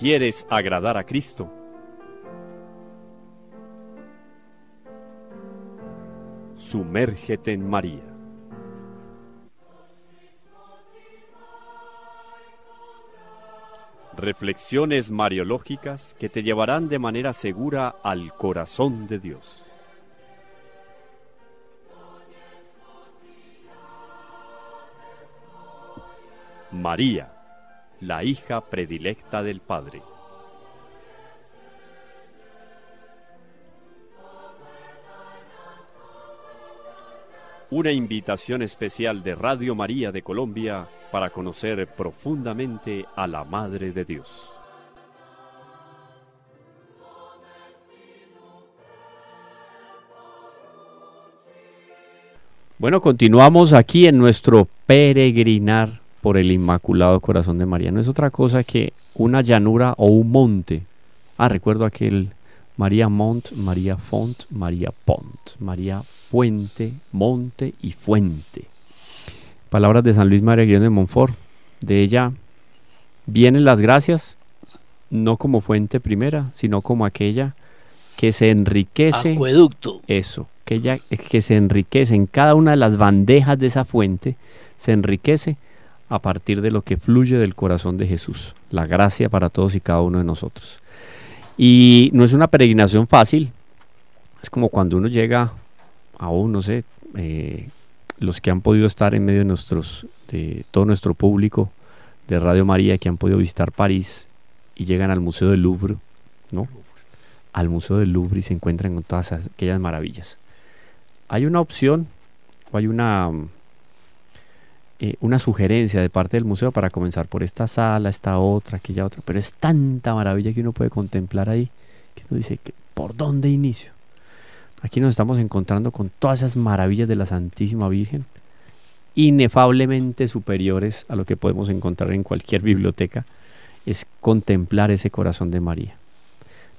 ¿Quieres agradar a Cristo? Sumérgete en María. Reflexiones mariológicas que te llevarán de manera segura al corazón de Dios. María, la hija predilecta del Padre. Una invitación especial de Radio María de Colombia para conocer profundamente a la Madre de Dios. Bueno, continuamos aquí en nuestro peregrinar por el Inmaculado Corazón de María. No es otra cosa que una llanura o un monte. Recuerdo aquel María Mont, María Font, María Pont, María Puente, Monte y Fuente. Palabras de San Luis María Griñón de Montfort. De ella vienen las gracias, no como fuente primera, sino como aquella que se enriquece. Acueducto. Eso, que se enriquece en cada una de las bandejas de esa fuente, se enriquece a partir de lo que fluye del corazón de Jesús. La gracia para todos y cada uno de nosotros. Y no es una peregrinación fácil. Es como cuando uno llega aún, no sé, los que han podido estar en medio de todo nuestro público de Radio María, que han podido visitar París y llegan al Museo del Louvre, ¿no? Al Museo del Louvre y se encuentran con todas aquellas maravillas. Hay una opción o hay una sugerencia de parte del museo para comenzar por esta sala, esta otra, aquella otra, pero es tanta maravilla que uno puede contemplar ahí, que uno dice, ¿por dónde inicio? Aquí nos estamos encontrando con todas esas maravillas de la Santísima Virgen, inefablemente superiores a lo que podemos encontrar en cualquier biblioteca. Es contemplar ese corazón de María.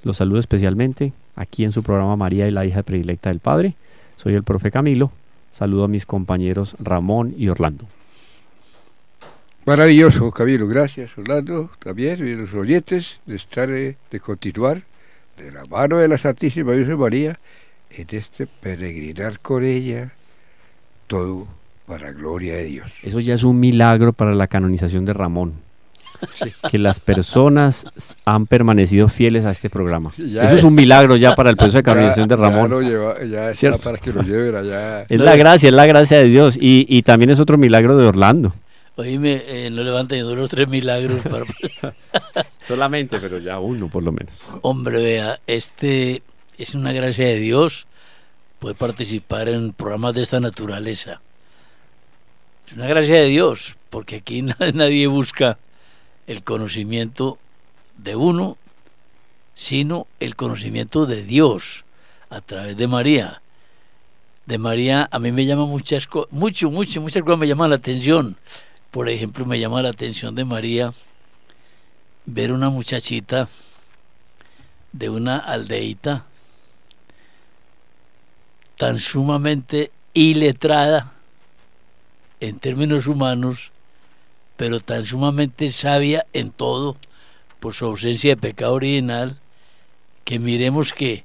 Los saludo especialmente aquí en su programa María y la hija predilecta del Padre. Soy el profe Camilo. Saludo a mis compañeros Ramón y Orlando. Maravilloso, Camilo. Gracias, Orlando. También y los oyentes de continuar de la mano de la Santísima Virgen María en este peregrinar con ella, todo para gloria de Dios. Eso ya es un milagro para la canonización de Ramón. Sí. Que las personas han permanecido fieles a este programa. Sí, eso es un milagro ya para el proceso de canonización de Ramón. Ya está para que lo lleven allá. Es la gracia de Dios. Y también es otro milagro de Orlando. Oíme, no levanten los 3 milagros. Solamente, pero ya uno por lo menos. Hombre, vea, es una gracia de Dios poder participar en programas de esta naturaleza. Es una gracia de Dios, porque aquí nadie busca el conocimiento de uno, sino el conocimiento de Dios a través de María. De María a mí me llama muchas cosas me llaman la atención. Por ejemplo, me llama la atención de María ver una muchachita de una aldeíta tan sumamente iletrada en términos humanos, pero tan sumamente sabia en todo por su ausencia de pecado original, que miremos que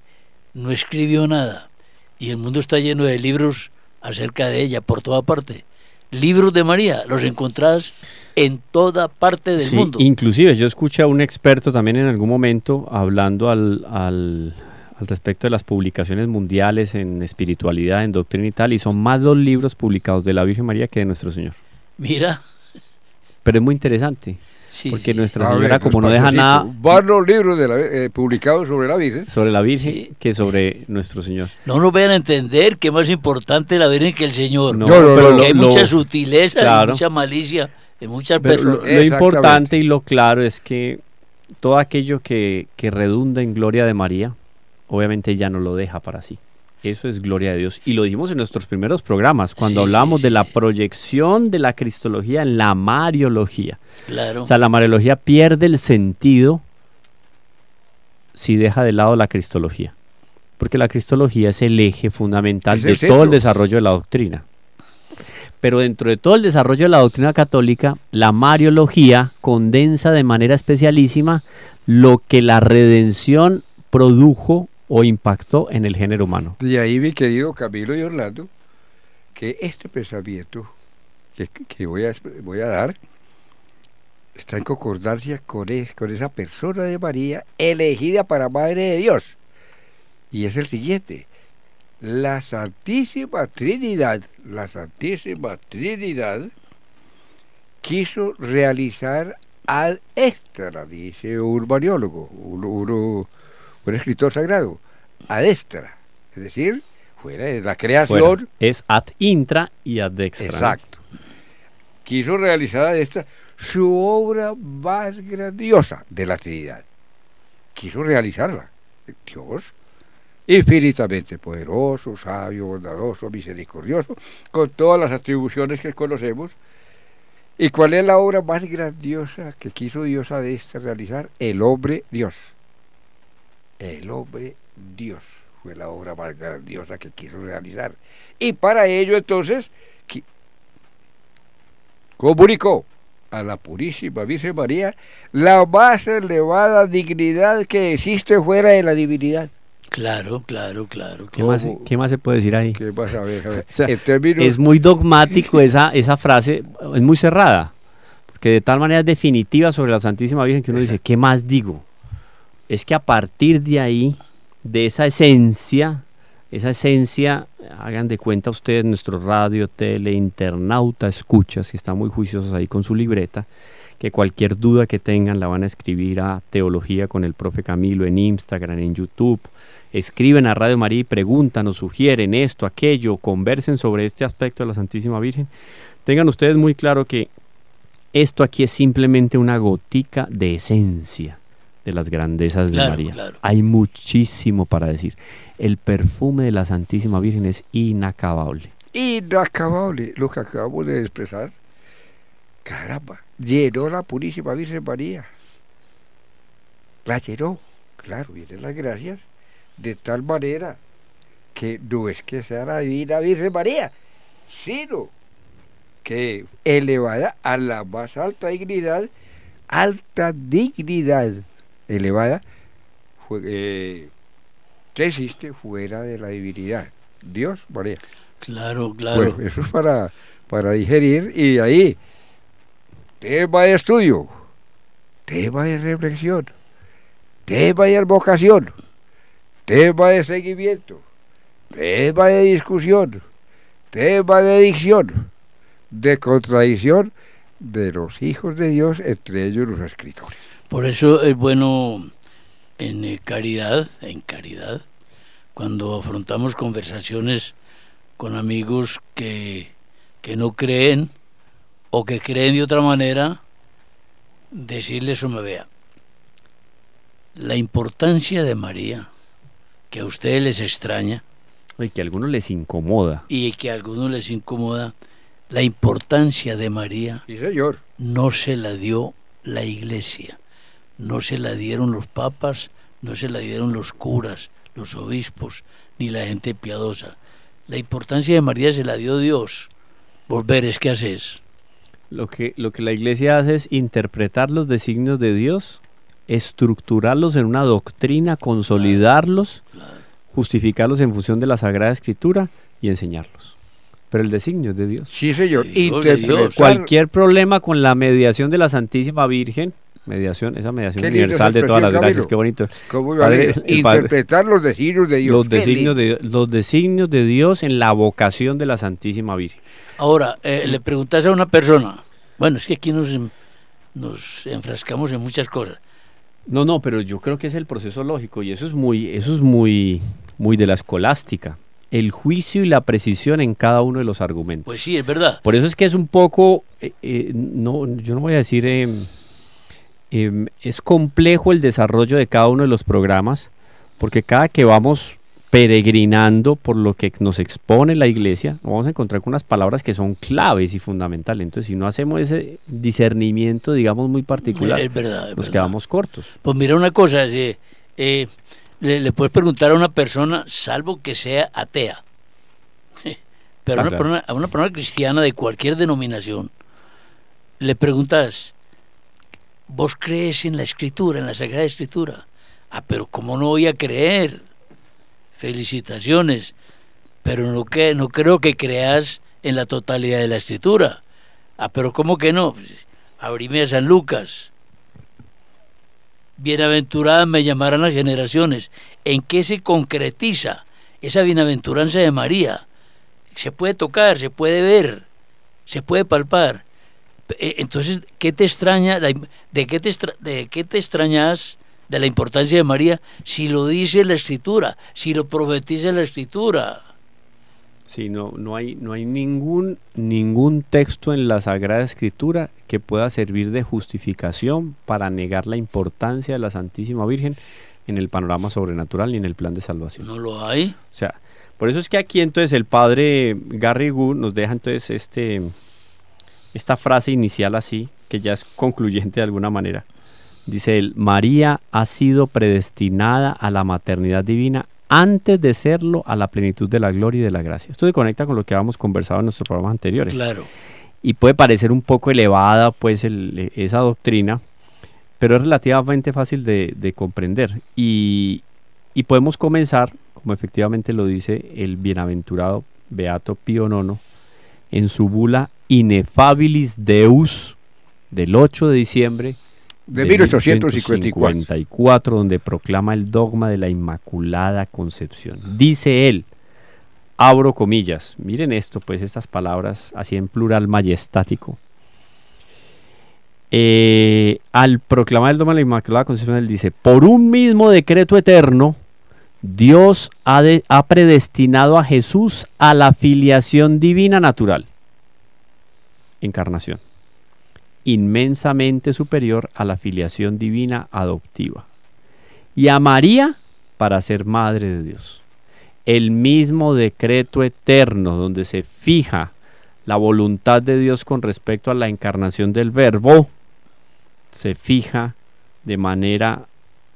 no escribió nada y el mundo está lleno de libros acerca de ella por toda parte. Libros de María, los encontrás en toda parte del mundo. Inclusive yo escuché a un experto también en algún momento hablando al respecto de las publicaciones mundiales en espiritualidad, en doctrina y tal, y son más los libros publicados de la Virgen María que de Nuestro Señor. Mira. Pero es muy interesante, porque Nuestra Señora, ver, como no deja nada... Van los libros publicados sobre la Virgen. Sobre la Virgen que sobre Nuestro Señor. No nos vayan a entender que es más importante la Virgen que el Señor. No, pero hay mucha sutileza, claro, mucha malicia en muchas personas. Lo importante y lo claro es que todo aquello que redunda en gloria de María, obviamente ella no lo deja para sí. Eso es gloria de Dios. Y lo dijimos en nuestros primeros programas, cuando hablábamos de la proyección de la cristología en la mariología. Claro. O sea, la mariología pierde el sentido si deja de lado la cristología. Porque la cristología es el eje fundamental de todo el desarrollo de la doctrina. Pero dentro de todo el desarrollo de la doctrina católica, la Mariología condensa de manera especialísima lo que la redención produjo o impactó en el género humano. De ahí, mi querido Camilo y Orlando, que este pensamiento que voy a dar está en concordancia con esa persona de María elegida para Madre de Dios. Y es el siguiente: la Santísima Trinidad quiso realizar ad extra, dice un mariólogo, un escritor sagrado, ad extra, es decir, fuera de la creación. Fuera. Es ad intra y ad extra. Exacto. Quiso realizar ad extra su obra más grandiosa de la Trinidad. Quiso realizarla. Dios, infinitamente poderoso, sabio, bondadoso, misericordioso, con todas las atribuciones que conocemos. ¿Y cuál es la obra más grandiosa que quiso Dios ad extra realizar? El hombre Dios. El hombre Dios fue la obra más grandiosa que quiso realizar. Y para ello entonces comunicó a la Purísima Virgen María la más elevada dignidad que existe fuera de la divinidad. Claro. ¿Qué más se puede decir ahí? ¿Qué vas a ver? O sea, En términos... es muy dogmático esa frase, es muy cerrada, porque de tal manera es definitiva sobre la Santísima Virgen que uno dice, ¿qué más digo? Es que a partir de ahí, de esa esencia, hagan de cuenta ustedes, nuestro radio, tele, internauta, escuchas, que están muy juiciosos ahí con su libreta, que cualquier duda que tengan la van a escribir a Teología con el Profe Camilo en Instagram, en YouTube. Escriben a Radio María y preguntan o sugieren esto, aquello, conversen sobre este aspecto de la Santísima Virgen. Tengan ustedes muy claro que esto aquí es simplemente una gotica de esencia de las grandezas de María. Claro. Hay muchísimo para decir. El perfume de la Santísima Virgen es inacabable. Inacabable, lo que acabamos de expresar. Caramba, llenó la Purísima Virgen María. La llenó, claro, vienen las gracias, de tal manera que no es que sea la Divina Virgen María, sino que elevada a la más alta dignidad, elevada, que existe fuera de la divinidad. Dios, María. Claro. Bueno, eso es para digerir, y ahí, tema de estudio, tema de reflexión, tema de advocación, tema de seguimiento, tema de discusión, tema de dicción, de contradicción de los hijos de Dios, entre ellos los escritores. Por eso es bueno en caridad, cuando afrontamos conversaciones con amigos que no creen o que creen de otra manera, decirles o me vea. La importancia de María, que a ustedes les extraña, y que a algunos les incomoda. La importancia de María, sí, señor, no se la dio la Iglesia, no se la dieron los papas, no se la dieron los curas, los obispos, ni la gente piadosa. La importancia de María se la dio Dios. Vos veres, ¿qué haces? Lo que la Iglesia hace es interpretar los designios de Dios, estructurarlos en una doctrina, consolidarlos, justificarlos en función de la Sagrada Escritura y enseñarlos. Pero el designio es de Dios. Sí, señor. Dios. Cualquier problema con la mediación de la Santísima Virgen, esa mediación universal de todas las gracias, qué bonito. Interpretar los designios de Dios. Los designios de Dios en la vocación de la Santísima Virgen. Ahora, le preguntas a una persona, bueno, es que aquí nos enfrascamos en muchas cosas. No, pero yo creo que es el proceso lógico, y eso es muy de la escolástica. El juicio y la precisión en cada uno de los argumentos. Pues sí, es verdad. Por eso es que es un poco, yo no voy a decir, es complejo el desarrollo de cada uno de los programas, porque cada que vamos peregrinando por lo que nos expone la Iglesia, nos vamos a encontrar con unas palabras que son claves y fundamentales. Entonces, si no hacemos ese discernimiento, digamos, muy particular, es verdad, nos quedamos cortos. Pues mira una cosa, le puedes preguntar a una persona, salvo que sea atea, Pero Claro. a una persona cristiana de cualquier denominación, le preguntas, ¿vos crees en la Escritura, en la Sagrada Escritura? Ah, pero ¿cómo no voy a creer? Felicitaciones, pero no creo que creas en la totalidad de la Escritura. Ah, pero ¿cómo que no? Pues, abrime a San Lucas. Bienaventuradas me llamarán las generaciones. ¿En qué se concretiza esa bienaventuranza de María? Se puede tocar, se puede ver, se puede palpar. Entonces, ¿qué te extraña? ¿De qué te extrañas de la importancia de María si lo dice la Escritura, si lo profetiza la Escritura? Sí, no hay ningún texto en la Sagrada Escritura que pueda servir de justificación para negar la importancia de la Santísima Virgen en el panorama sobrenatural ni en el plan de salvación. No lo hay. O sea, por eso es que aquí entonces el padre Garrigou nos deja entonces esta frase inicial así, que ya es concluyente de alguna manera. Dice él: María ha sido predestinada a la maternidad divina antes de serlo a la plenitud de la gloria y de la gracia. Esto se conecta con lo que habíamos conversado en nuestros programas anteriores. Claro. Y puede parecer un poco elevada pues esa doctrina, pero es relativamente fácil de comprender. Y podemos comenzar, como efectivamente lo dice el bienaventurado Beato Pío IX, en su bula Ineffabilis Deus del 8 de diciembre de 1854, 1854, donde proclama el dogma de la Inmaculada Concepción. Dice él, abro comillas, miren esto, pues estas palabras así en plural majestático. Al proclamar el dogma de la Inmaculada Concepción, él dice: por un mismo decreto eterno, Dios ha predestinado a Jesús a la filiación divina natural, encarnación, inmensamente superior a la filiación divina adoptiva, y a María para ser madre de Dios. El mismo decreto eterno donde se fija la voluntad de Dios con respecto a la encarnación del Verbo, se fija de manera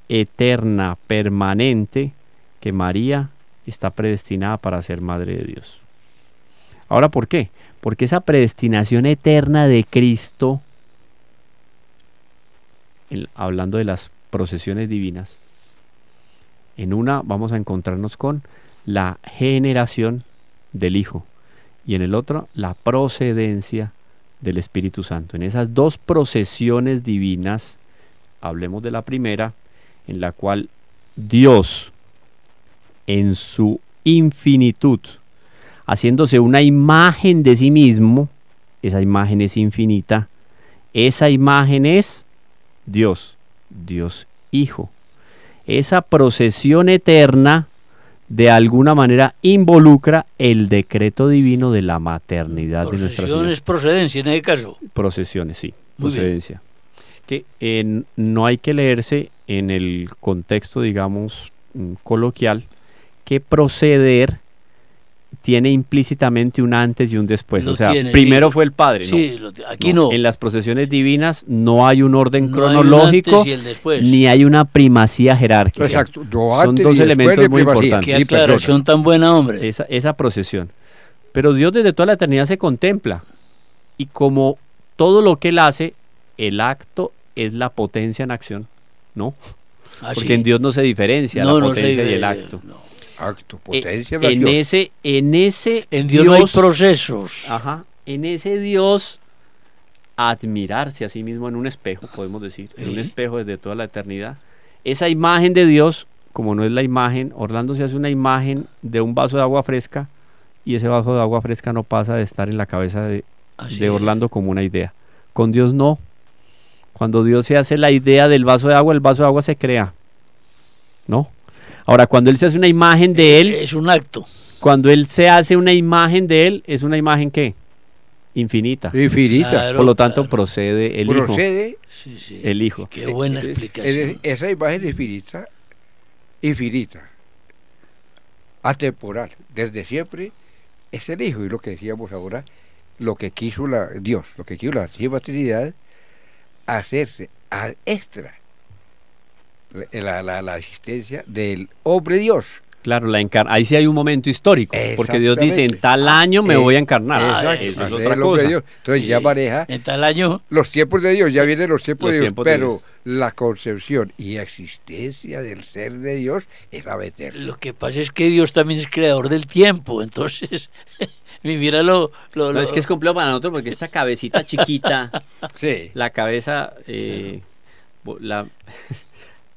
eterna, permanente, que María está predestinada para ser madre de Dios. Ahora, ¿por qué? Porque esa predestinación eterna de Cristo, hablando de las procesiones divinas, en una vamos a encontrarnos con la generación del Hijo y en el otro la procedencia del Espíritu Santo. En esas dos procesiones divinas, hablemos de la primera, en la cual Dios, en su infinitud, haciéndose una imagen de sí mismo, esa imagen es infinita, esa imagen es Dios, Dios Hijo. Esa procesión eterna de alguna manera involucra el decreto divino de la maternidad de Nuestra Señora. Procesión es procedencia en ese caso. Procesiones, sí, Muy procedencia. Que no hay que leerse en el contexto, digamos, coloquial, que proceder tiene implícitamente un antes y un después. Lo o sea, tiene, primero sí. fue el Padre. Sí, no, aquí no. En las procesiones divinas no hay un orden No cronológico, hay un antes y el después. ni hay una primacía jerárquica. Exacto. No Son antes dos ni elementos después de muy primacía. importantes. Qué aclaración tan buena, hombre. Esa procesión. Pero Dios desde toda la eternidad se contempla. Y como todo lo que Él hace, el acto es la potencia en acción, ¿no? Ah, Porque sí. en Dios no se diferencia No, la no se potencia y el diferencia, acto. no. Acto, potencia, En ese En Dios no hay procesos. ajá, en ese Dios, admirarse a sí mismo en un espejo, podemos decir, en un espejo desde toda la eternidad. Esa imagen de Dios, como no es la imagen, Orlando se hace una imagen de un vaso de agua fresca, y ese vaso de agua fresca no pasa de estar en la cabeza de Orlando como una idea. Con Dios no. Cuando Dios se hace la idea del vaso de agua, el vaso de agua se crea, ¿no? Ahora, cuando Él se hace una imagen de Él, Es un acto. cuando Él se hace una imagen de Él, es una imagen ¿qué? Infinita. Infinita. Claro, Por lo tanto, claro. procede el Procede Sí, sí. Hijo. El Hijo. Qué buena explicación. esa imagen infinita, atemporal, desde siempre, es el Hijo. Y lo que decíamos ahora, lo que quiso Dios, lo que quiso la Santísima Trinidad, hacerse al extra la existencia del hombre Dios, Claro, ahí sí hay un momento histórico, porque Dios dice, en tal año me voy a encarnar. Eso es otra cosa. Entonces ya maneja en tal año los tiempos de Dios, ya vienen los tiempos Los de Dios, tiempos de pero Dios. la concepción y existencia del ser de Dios es la eterna. lo que pasa es que Dios también es creador del tiempo, entonces mira No, es que es complejo para nosotros porque esta cabecita chiquita, Sí. la cabeza,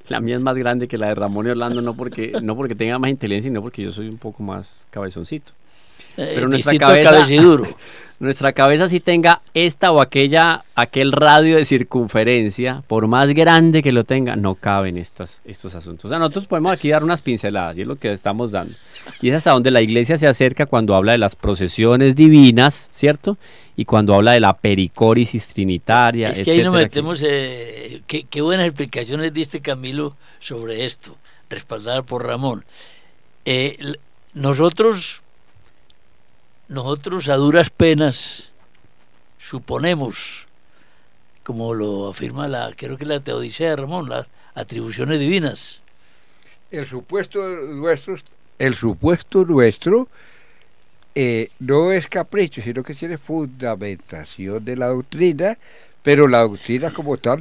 la mía es más grande que la de Ramón y Orlando, no porque tenga más inteligencia, sino porque yo soy un poco más cabezoncito. Pero nuestra cabeciduro. Nuestra cabeza sí tenga esta o aquel radio de circunferencia, por más grande que lo tenga, no caben estos asuntos. O sea, nosotros podemos aquí dar unas pinceladas, y es lo que estamos dando. Y es hasta donde la iglesia se acerca cuando habla de las procesiones divinas, ¿cierto? Y cuando habla de la pericórisis trinitaria, Es que ahí nos etcétera, metemos, qué buenas explicaciones diste, Camilo, sobre esto, respaldada por Ramón. Nosotros a duras penas suponemos, como lo afirma creo que la Teodicea de Ramón, las atribuciones divinas. El supuesto nuestro no es capricho, sino que tiene fundamentación de la doctrina, pero la doctrina como tal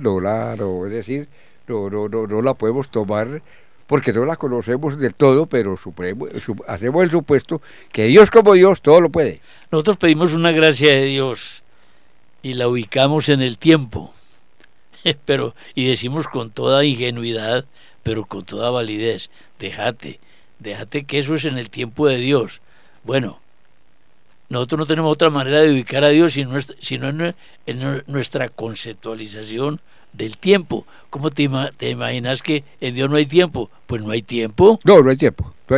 es decir, no la podemos tomar porque no la conocemos del todo, pero hacemos el supuesto que Dios como Dios todo lo puede. Nosotros pedimos una gracia de Dios y la ubicamos en el tiempo, y decimos con toda ingenuidad, pero con toda validez, déjate que eso es en el tiempo de Dios. Bueno, nosotros no tenemos otra manera de ubicar a Dios sino en nuestra conceptualización del tiempo. ¿Cómo te imaginas que en Dios no hay tiempo? Pues no hay tiempo. No hay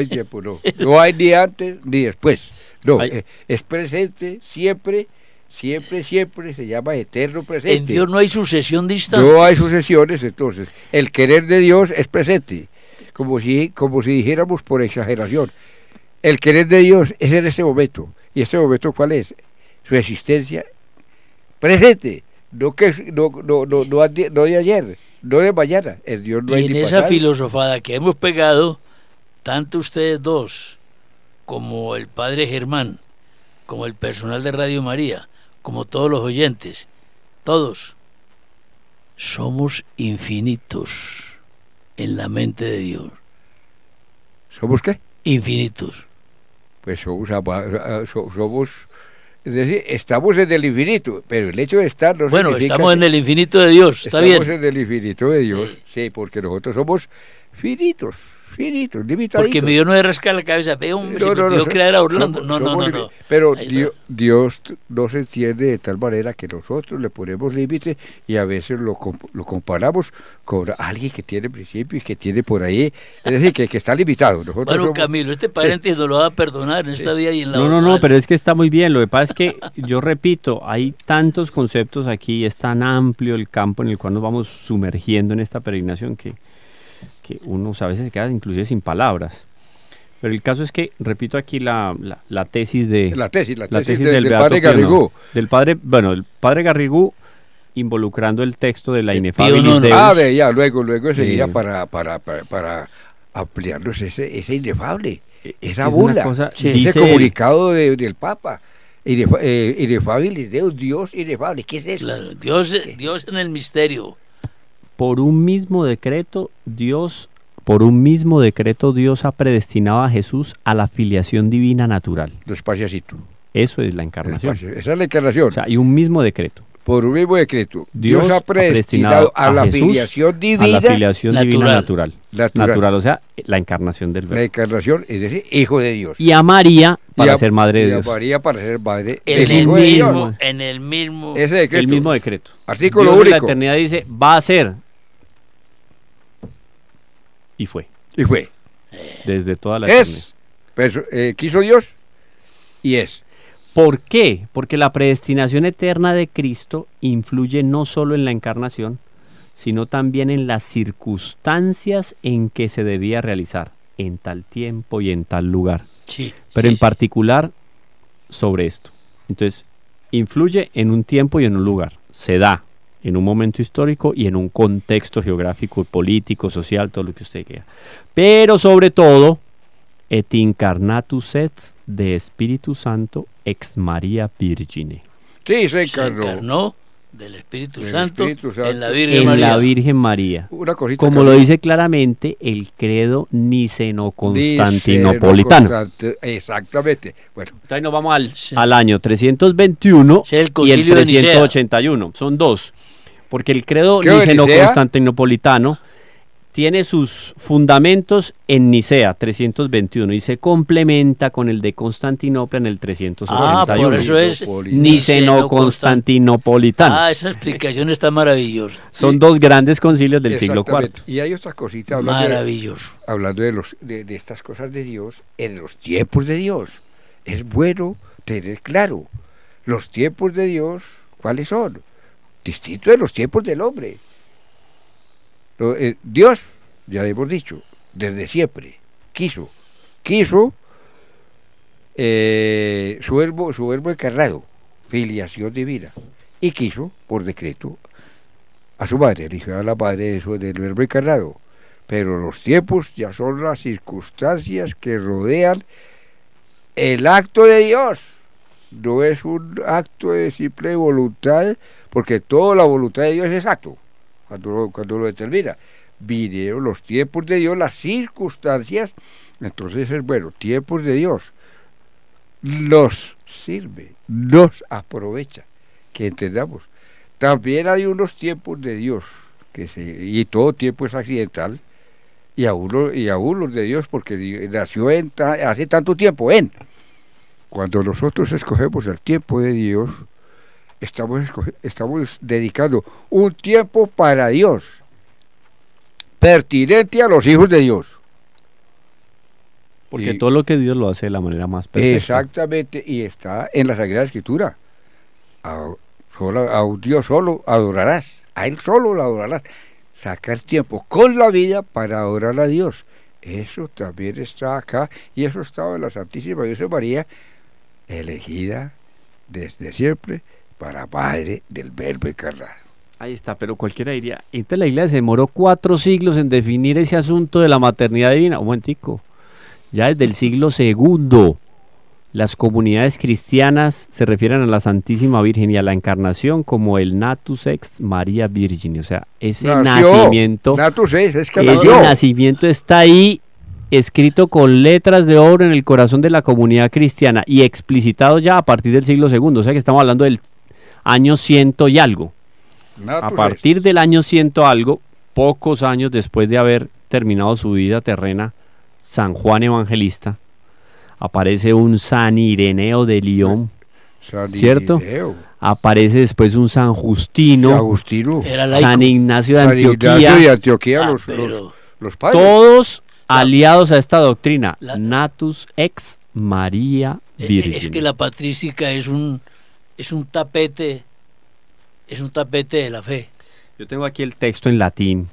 tiempo, no. No hay ni antes ni después. No, es presente, siempre, se llama eterno presente. En Dios no hay sucesión de instantes. No hay sucesiones, entonces. El querer de Dios es presente, como si dijéramos por exageración. El querer de Dios es en este momento. ¿Y este momento cuál es? Su existencia presente. No de ayer, no de mañana. En Dios no hay y en ni esa pasado. filosofada que hemos pegado, tanto ustedes dos, como el padre Germán, como el personal de Radio María, como todos los oyentes, todos somos infinitos en la mente de Dios. ¿Somos qué? Infinitos. Pues somos, es decir, estamos en el infinito, pero el hecho de estar no Bueno, significa estamos en que el infinito de Dios, está bien. estamos en el infinito de Dios, sí, porque nosotros somos finitos, limitaditos. Porque mi Dios no le rasca la cabeza, ve hombre, se me olvidó crear a Orlando. No. Pero Ahí Dios no se entiende de tal manera que nosotros le ponemos límite y a veces lo comparamos con alguien que tiene principios y que tiene por ahí, es decir, que está limitado. Nosotros Bueno, somos, Camilo, este padre no lo va a perdonar en esta vida y en la otra. No, pero es que está muy bien. Lo que pasa es que, yo repito, hay tantos conceptos aquí, es tan amplio el campo en el cual nos vamos sumergiendo en esta peregrinación que uno a veces se queda inclusive sin palabras. Pero el caso es que, repito aquí la tesis de la tesis del del Beato padre Pío Garrigou. Del padre Garrigou, involucrando el texto de la Pío Inefabilis IX. Deus. Ya, luego enseguida para ampliarnos ese inefable, esa bula, ese comunicado del Papa. Inefabilis Deus, Dios inefable, ¿qué es eso? Claro, Dios en el misterio. Por un mismo decreto, Dios ha predestinado a Jesús a la filiación divina natural. Despacito. Eso es la encarnación. Esa es la encarnación. O sea, hay un mismo decreto. Por un mismo decreto, Dios ha predestinado a la Jesús filiación divina, divina natural. Natural. O sea, la encarnación del La Verbo. encarnación, es decir, hijo de Dios. Y a María para ser madre de Dios. Y a María para ser madre En del hijo de Dios. el mismo. Ese decreto. El mismo decreto. Artículo Dios único. en la eternidad dice, va a ser. Y fue. Y fue. Desde toda la eternidad. Pues, quiso Dios y es. ¿Por qué? Porque la predestinación eterna de Cristo influye no solo en la encarnación, sino también en las circunstancias en que se debía realizar, en tal tiempo y en tal lugar. Sí, Pero sí, en particular sobre esto. Entonces, influye en un tiempo y en un lugar. Se da en un momento histórico y en un contexto geográfico, político, social, todo lo que usted quiera. Pero sobre todo, et incarnatus et de Espíritu Santo ex María Virgine. Sí, se Se encarnó. encarnó del Espíritu Del Santo Espíritu Santo. en la Virgen En María. la Virgen María. Una cosita Como que lo a mí- dice claramente el credo Dice niceno-constantinopolitano. Exactamente. Bueno, Entonces nos vamos Sí. al año 321 Sí, el y el Concilio de Nicea. 381. Son dos. Porque el credo Creo de Nicea. niceno-constantinopolitano tiene sus fundamentos en Nicea 321 y se complementa con el de Constantinopla en el 381. Ah, por eso es Niceno-constantinopolitano. Ah, esa explicación está maravillosa. Son dos grandes concilios del siglo exactamente. IV. Y hay otra cosita hablando Maravilloso. de estas cosas de Dios, en los tiempos de Dios. Es bueno tener claro los tiempos de Dios, ¿cuáles son? Distinto de los tiempos del hombre. Dios, ya hemos dicho, desde siempre quiso su verbo encarnado, filiación divina, y quiso por decreto a su madre, eligió a la madre del verbo encarnado. Pero los tiempos ya son las circunstancias que rodean el acto de Dios. No es un acto de simple voluntad, porque toda la voluntad de Dios es acto, cuando lo determina. Vinieron los tiempos de Dios, las circunstancias, entonces es bueno, tiempos de Dios. Los sirve, nos aprovecha, que entendamos. También hay unos tiempos de Dios, y todo tiempo es accidental, y aún los de Dios, porque nació hace tanto tiempo Cuando nosotros escogemos el tiempo de Dios, estamos dedicando un tiempo para Dios, pertinente a los hijos de Dios. Porque Y- todo lo que Dios lo hace de la manera más perfecta. Exactamente, y está en la Sagrada Escritura. A un Dios solo adorarás, a Él solo lo adorarás. Sacar tiempo con la vida para adorar a Dios. Eso también está acá, y eso estaba en la Santísima Virgen María, elegida desde siempre para Madre del Verbo encarnado. Ahí está, pero cualquiera diría, entonces la iglesia se demoró 4 siglos en definir ese asunto de la maternidad divina. Un momentico, ya desde el siglo II, las comunidades cristianas se refieren a la Santísima Virgen y a la Encarnación como el Natus ex Maria Virgine, o sea, ese nacimiento, Natus es que ese nació. nacimiento está ahí escrito con letras de oro en el corazón de la comunidad cristiana y explicitado ya a partir del siglo II, o sea que estamos hablando del año 100 y algo. Natus A partir del año 100 algo, pocos años después de haber terminado su vida terrena, San Juan Evangelista, aparece un San Ireneo de Lyon, San ¿cierto? Ireneo, aparece después un San Justino, Agustino, Era laico. San Ignacio de San Ignacio Antioquía, de Antioquía, Ah, los pero padres. todos aliados a esta doctrina, La- Natus ex Maria Virgine. es que la patrística es un tapete, de la fe. Yo tengo aquí el texto en latín,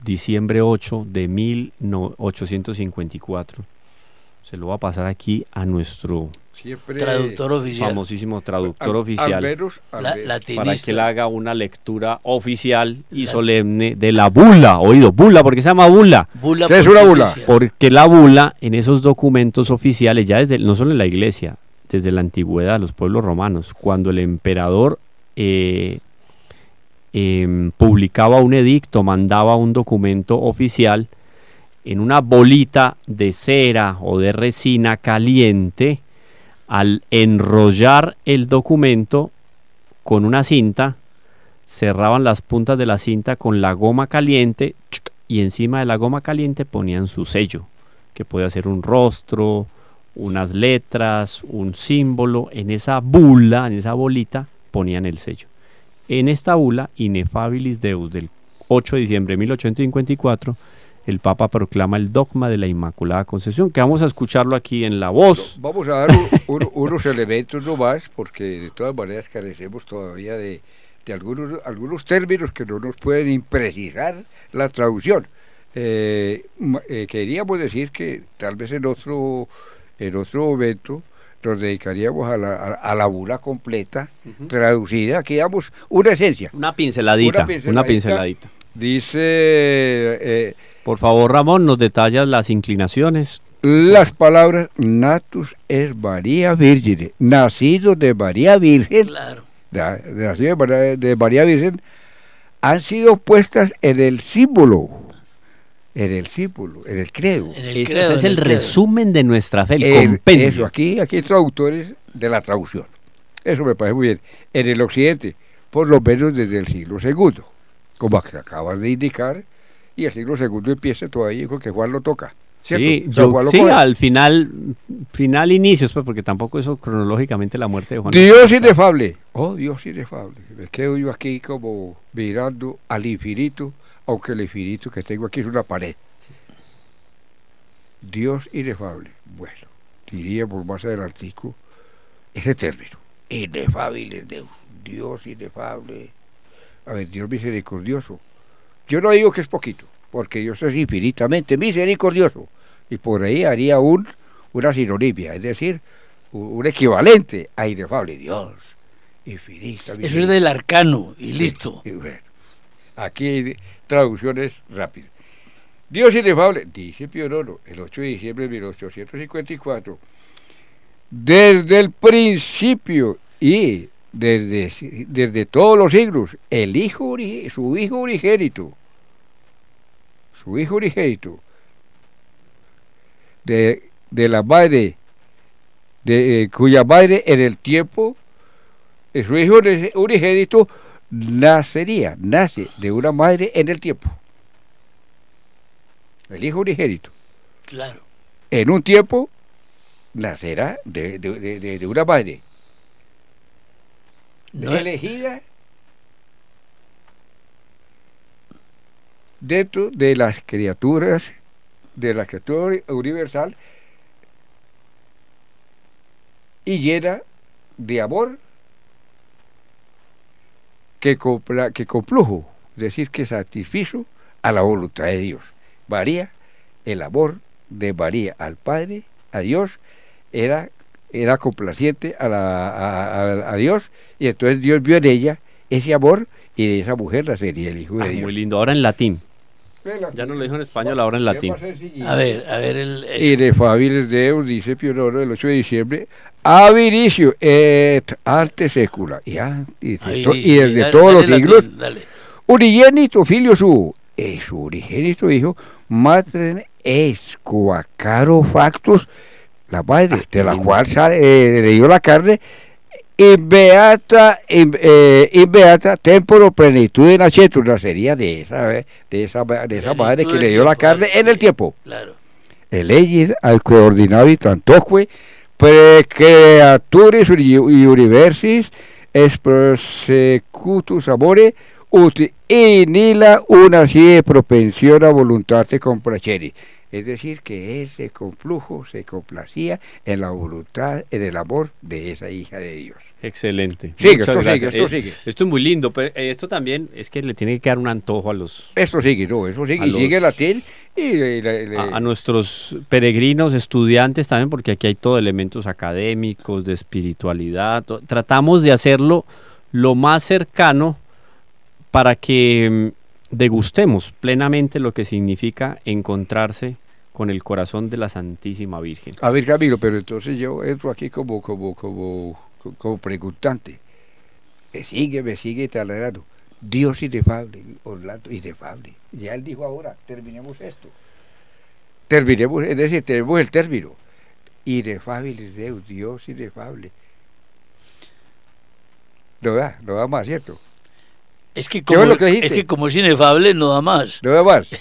diciembre 8 de 1854. Se lo va a pasar aquí a nuestro Siempre Traductor oficial. famosísimo traductor al oficial, menos, La- latinista. para que él haga una lectura oficial y solemne de la bula, oído, bula, ¿por qué se llama bula? Bula ¿Qué es una bula? pontificia. Porque la bula en esos documentos oficiales, ya desde, no solo en la iglesia, desde la antigüedad, los pueblos romanos, cuando el emperador publicaba un edicto, mandaba un documento oficial en una bolita de cera o de resina caliente, al enrollar el documento con una cinta, cerraban las puntas de la cinta con la goma caliente y encima de la goma caliente ponían su sello, que puede ser un rostro, unas letras, un símbolo. En esa bula, en esa bolita, ponían el sello. En esta bula, Ineffabilis Deus, del 8 de diciembre de 1854, el Papa proclama el dogma de la Inmaculada Concepción, que vamos a escucharlo aquí en la voz. Vamos a dar unos elementos nomás, porque de todas maneras carecemos todavía de algunos términos que no nos pueden imprecisar la traducción. Queríamos decir que tal vez en otro momento nos dedicaríamos a la bula completa, traducida. Aquí damos una esencia. Una pinceladita, una pinceladita. Dice, Por favor, Ramón, nos detallas las inclinaciones las palabras natus es María Virgine, nacido de María Virgen, Claro. nacido de María Virgen, han sido puestas en el símbolo, en el credo. En el Ese credo, es en el credo. resumen de nuestra fe, el Eso, compendio. aquí hay traductores de la traducción. Eso me parece muy bien. En el occidente, por lo menos desde el siglo segundo, como acabas de indicar, y el siglo segundo empieza todavía con que Juan lo toca. ¿Cierto? Sí, San Juan lo sí, coge. al final inicios, pues, porque tampoco eso cronológicamente la muerte de Juan. Dios inefable. Oh, Dios inefable. Me quedo yo aquí como mirando al infinito, aunque el infinito que tengo aquí es una pared. Dios inefable. Bueno, diríamos más adelantico ese término. Inefable, Dios inefable. A ver, Dios misericordioso. Yo no digo que es poquito, porque Dios es infinitamente misericordioso. Y por ahí haría una sinonimia, es decir, un equivalente a inefable. Dios, infinitamente. Eso es del arcano y listo. Y bueno, aquí hay traducciones rápidas. Dios inefable, dice Pío IX, el 8 de diciembre de 1854, desde el principio y desde todos los siglos, su Hijo unigénito, de la madre, cuya madre en el tiempo, su Hijo unigénito nace de una madre en el tiempo. El Hijo unigénito, Claro. en un tiempo, nacerá de una madre No, elegida dentro de las criaturas, de la criatura universal, y llena de amor que complujo, es decir, que satisfizo a la voluntad de Dios. María, el amor de María al Padre, a Dios, era complaciente a Dios, y entonces Dios vio en ella ese amor, y de esa mujer nacería el Hijo de Dios. Muy lindo, ahora en latín. Ya no lo dijo en español, ahora en latín. a ver, eso. Inefabilis Deus, dice Pío IX, el 8 de diciembre, ab inicio et ante secula, y desde Dale, todos los dale siglos, latín, dale. unigénito filio suo, es su unigénito hijo, matrem es qua caro factus, la madre de la cual le dio la carne, inbeata temporo plenitud nacetur, nacería de esa madre que le dio la carne en el tiempo. Claro. Elegis al coordinari tantoque precreaturis y universis es prosecutus amore ut inila una sie propensión a voluntate complacere. Es decir, que él se complacía en la voluntad, en el amor de esa hija de Dios. Excelente. Sigue, Muchas esto gracias. sigue, esto sigue. Esto es muy lindo, pero esto también es que le tiene que dar un antojo a los Esto sigue, no, eso sigue, y sigue latín, y a nuestros peregrinos, estudiantes también, porque aquí hay todo elementos académicos, de espiritualidad. Tratamos de hacerlo lo más cercano para que degustemos plenamente lo que significa encontrarse con el corazón de la Santísima Virgen. A ver, Camilo, pero entonces yo entro aquí como preguntante. Me sigue trasladando. Dios inefable, Orlando, inefable. Ya él dijo ahora, terminemos esto. Es decir, tenemos el término. Inefable es Dios inefable. No da más, ¿cierto? Es que ¿Qué fue lo que dijiste? como es inefable, no da más. No da más.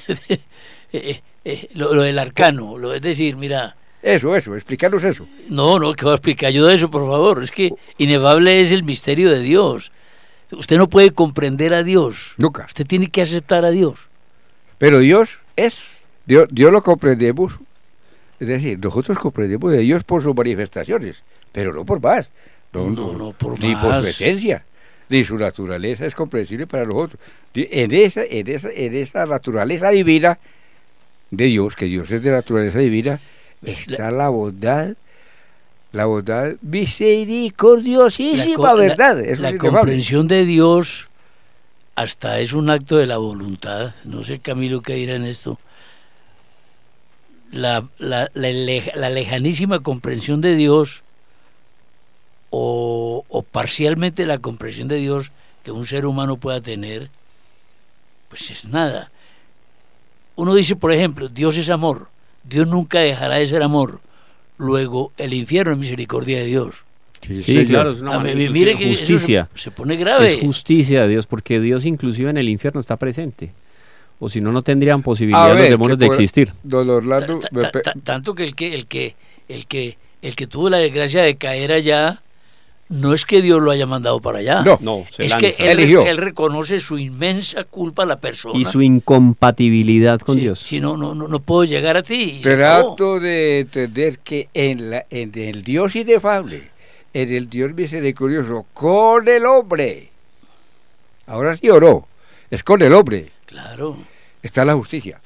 Lo del arcano, es decir, mira. Eso, explícanos eso. No, ¿qué va a explicar yo de eso, por favor? Es que inefable es el misterio de Dios. Usted no puede comprender a Dios. Nunca. Usted tiene que aceptar a Dios. Pero Dios es. Dios lo comprendemos. Es decir, nosotros comprendemos de Dios por sus manifestaciones, pero no por más. No por ni más. por su esencia, ni su naturaleza es comprensible para nosotros. En esa naturaleza divina de Dios, que Dios es de naturaleza divina, está la bondad misericordiosísima, ¿verdad? Eso La es inefable. comprensión de Dios hasta es un acto de la voluntad. No sé, Camilo, qué dirá en esto. la lejanísima comprensión de Dios o parcialmente la comprensión de Dios que un ser humano pueda tener, pues es nada. Uno dice, por ejemplo, Dios es amor, Dios nunca dejará de ser amor, luego el infierno es misericordia de Dios. Sí, claro, es una Mire que justicia. se pone grave. Es justicia de Dios, porque Dios inclusive en el infierno está presente. O si no, no tendrían posibilidad los demonios de existir. Don Orlando, Tanto que el que tuvo la desgracia de caer allá, no es que Dios lo haya mandado para allá. No, es que él reconoce su inmensa culpa a la persona. Y su incompatibilidad con Dios. Si no puedo llegar a ti. Trato de entender que en el Dios inefable, en el Dios misericordioso, con el hombre, ahora sí o no, es con el hombre. Claro. Está la justicia.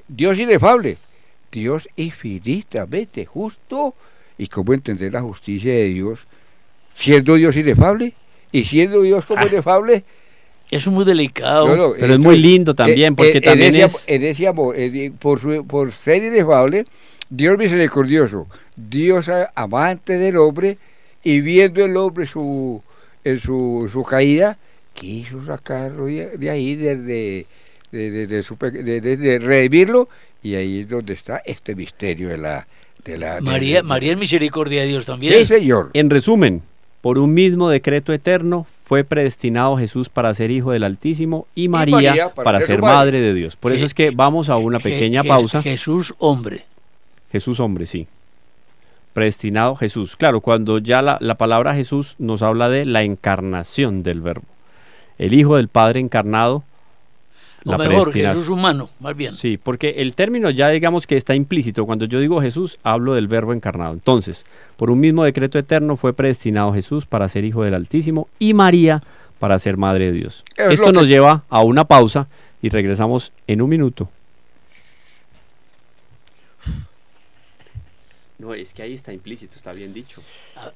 Dios inefable, Dios infinitamente justo. ¿Y cómo entender la justicia de Dios siendo Dios inefable? Y siendo Dios como inefable. Eso es muy delicado. Pero es muy lindo también, porque también en ese amor, por ser inefable, Dios misericordioso, Dios amante del hombre, y viendo el hombre en su caída, quiso sacarlo de ahí, de redimirlo, y ahí es donde está este misterio de la María es misericordia de Dios también. Sí, Señor. En resumen, por un mismo decreto eterno fue predestinado Jesús para ser hijo del Altísimo y María para ser madre de Dios. Por eso es que vamos a una pequeña pausa. Jesús hombre, sí. Predestinado Jesús. Claro, cuando ya la palabra Jesús nos habla de la encarnación del Verbo. El Hijo del Padre encarnado. O mejor, Jesús humano, más bien. Sí, porque el término ya digamos que está implícito. Cuando yo digo Jesús, hablo del Verbo encarnado. Entonces, por un mismo decreto eterno fue predestinado Jesús para ser hijo del Altísimo y María para ser madre de Dios. Esto nos lleva a una pausa y regresamos en un minuto. No, es que ahí está implícito, está bien dicho.